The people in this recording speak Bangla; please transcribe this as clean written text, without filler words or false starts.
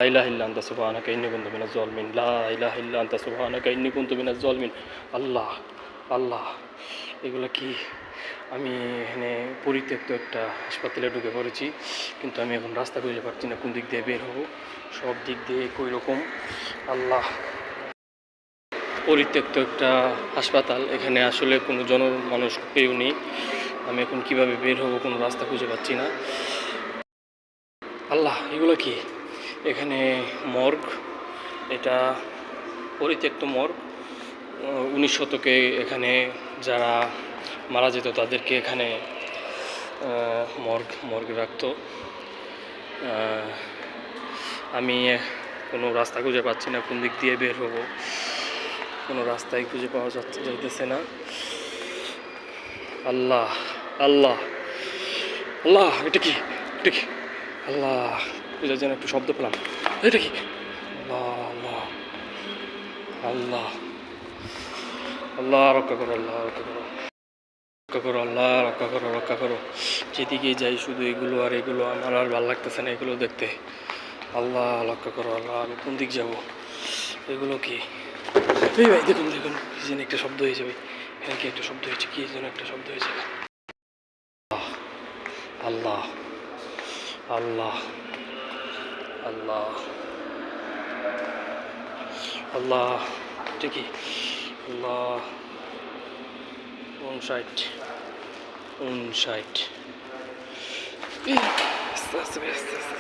লা ইলাহা ইল্লা আনতা সুবহানাকা ইন্নী কুনতু মিনাজ জালিমিন। লা ইলাহা ইল্লা আনতা সুবহানাকা ইন্নী কুনতু মিনাজ জালিমিন। আল্লাহ, আল্লাহ, এগুলো কি? আমি এখানে পরিত্যক্ত একটা হাসপাতালে ঢুকে পড়েছি, কিন্তু আমি এখন রাস্তা খুঁজে পাচ্ছি না কোন দিক দিয়ে বের হবো। সব দিক দিয়ে একই রকম। আল্লাহ, পরিত্যক্ত একটা হাসপাতাল, এখানে আসলে কোনো জনমানুষ কেউ নেই। আমি এখন কিভাবে বের হবো, কোনো রাস্তা খুঁজে পাচ্ছি না। আল্লাহ, এগুলো কি? এখানে মর্গ, এটা পরিত্যক্ত মর্গ। 19 শতকে এখানে যারা মারা যেত তাদেরকে এখানে মর্গে রাখতো। আমি কোনো রাস্তা খুঁজে পাচ্ছি না কোন দিক দিয়ে বের হবো, কোনো রাস্তাই খুঁজে পাওয়া যাইতেছে না। আল্লাহ, আল্লাহ, আল্লাহ, এটা কি? এটা কি? আল্লাহ, এটা যেন একটু শব্দ পেলাম। এটা কি? আল্লাহ, আল্লাহ, আল্লাহ, আল্লাহ, রক্ষা করো, আল্লাহ রক্ষা করো, রক্ষা করো, আল্লাহ রক্ষা করো, রক্ষা করো। যেদিকে যাই শুধু এগুলো আর এগুলো, আমার আর ভালো লাগতেছে না এগুলো দেখতে। আল্লাহ রক্ষা করো, আল্লাহ, আমি কোন দিক যাবো? এগুলো কি? এই ভাই দেখুন দেখুন, কি যেন একটা শব্দ হয়েছে ভাই, এখানে কি একটা শব্দ হয়েছে, কি যেন একটা শব্দ হয়েছে। আল্লাহ, আল্লাহ, আল্লাহ, আল্লাহ, এটা কি? আল্লাহ, 59, 59। আস্তে আস্তে আস্তে আস্তে।